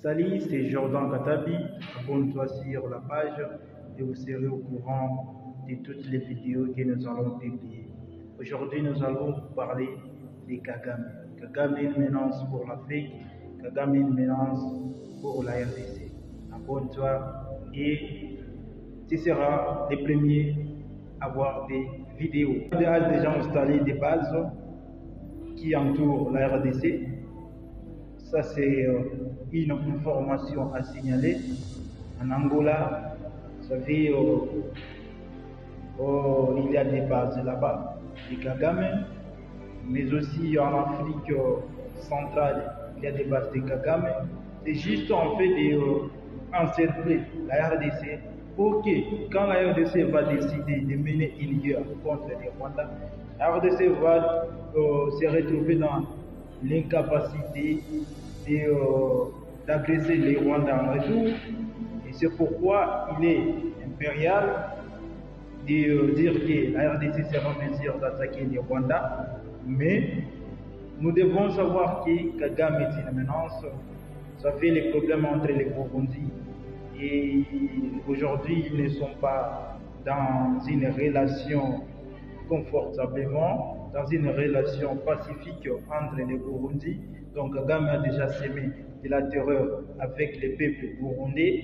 Salut, c'est Jordan Katabi. Abonne-toi sur la page et vous serez au courant de toutes les vidéos que nous allons publier. Aujourd'hui, nous allons vous parler de Kagame. Kagame est une menace pour l'Afrique. Kagame est une menace pour la RDC. Abonne-toi et tu seras le premier à voir des vidéos. On a déjà installé des bases qui entourent la RDC. Ça, c'est une information à signaler. En Angola, vous savez, il y a des bases là-bas, des Kagame, mais aussi en Afrique centrale, il y a des bases de Kagame. C'est juste en fait d'encercler la RDC pour que, quand la RDC va décider de mener une guerre contre les Rwandais, la RDC va se retrouver dans l'incapacité d'agresser les Rwandais en retour. Et c'est pourquoi il est impérial de dire que la RDC sera en mesure d'attaquer les Rwandais. Mais nous devons savoir que Kagame est une menace. Ça fait les problèmes entre les Burundis. Et aujourd'hui, ils ne sont pas dans une relation confortablement, dans une relation pacifique entre les Burundis. Donc Kagame a déjà semé de la terreur avec les peuples burundais.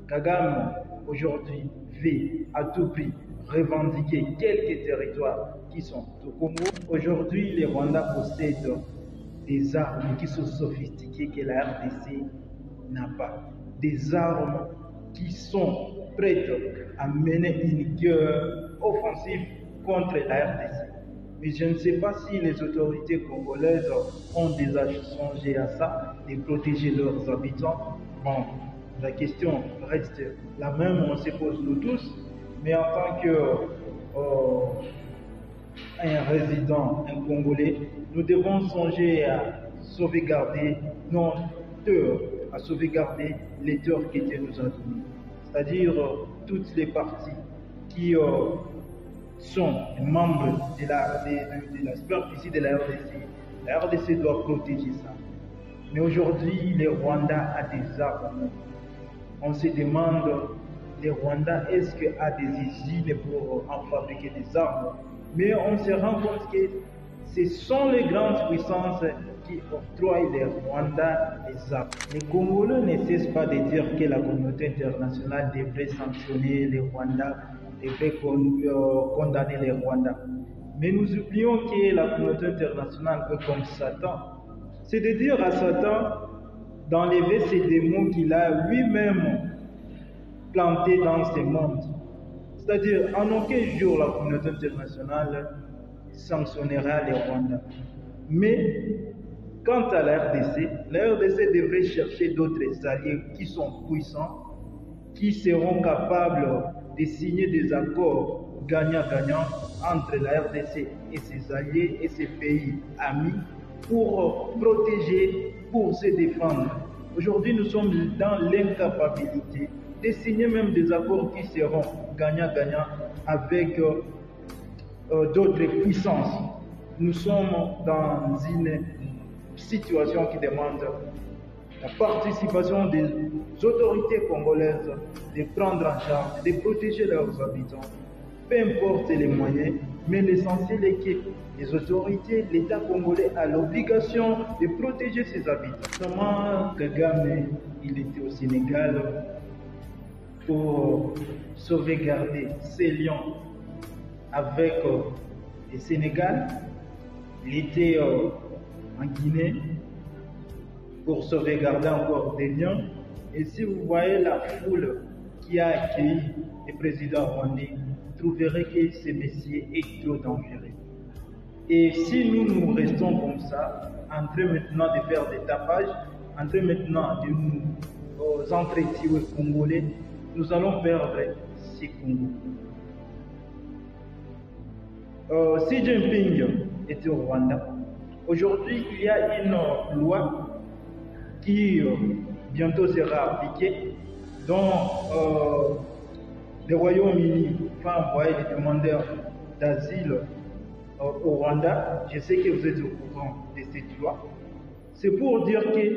Kagame aujourd'hui veut à tout prix revendiquer quelques territoires qui sont au Congo. Aujourd'hui, les Rwandais possèdent des armes qui sont sophistiquées que la RDC n'a pas. Des armes qui sont prêtes à mener une guerre offensive contre la RDC. Mais je ne sais pas si les autorités congolaises ont déjà songé à ça, de protéger leurs habitants. Bon, la question reste la même, on se pose nous tous, mais en tant qu'un résident, un Congolais, nous devons songer à sauvegarder nos terres, à sauvegarder les terres qui étaient nous a données. C'est-à-dire toutes les parties qui sont membres de la superficie de la RDC. La RDC doit protéger ça. Mais aujourd'hui, les Rwandais ont des armes. On se demande, les Rwandais, est-ce qu'il y a des usines pour en fabriquer des armes? Mais on se rend compte que ce sont les grandes puissances qui octroient les Rwandais les armes. Les Congolais ne cessent pas de dire que la communauté internationale devrait sanctionner les Rwandais, devrait condamner les Rwandais. Mais nous oublions que la communauté internationale est comme Satan. C'est de dire à Satan d'enlever ces démons qu'il a lui-même plantés dans ce monde. C'est-à-dire, en aucun jour, la communauté internationale sanctionnera les Rwandais. Mais, quant à la RDC devrait chercher d'autres alliés qui sont puissants, qui seront capables de signer des accords gagnant-gagnant entre la RDC et ses alliés et ses pays amis pour protéger, pour se défendre. Aujourd'hui, nous sommes dans l'incapacité de signer même des accords qui seront gagnant-gagnant avec d'autres puissances. Nous sommes dans une situation qui demande la participation des autorités congolaises de prendre en charge, de protéger leurs habitants, peu importe les moyens, mais l'essentiel est que les autorités, l'État congolais a l'obligation de protéger ses habitants. Comment Kagame, il était au Sénégal pour sauvegarder ses lions avec le Sénégal, il était en Guinée pour sauvegarder encore des lions. Et si vous voyez la foule qui a accueilli le président rwandais, vous trouverez que ce monsieur est trop dangereux. Et si nous restons comme ça, en train maintenant de faire des tapages, en train maintenant de nous entretuer congolais, nous allons perdre ces Congos. Xi Jinping était au Rwanda. Aujourd'hui, il y a une loi qui bientôt sera appliquée, dont le Royaume-Uni va envoyer des demandeurs d'asile au Rwanda. Je sais que vous êtes au courant de cette loi. C'est pour dire que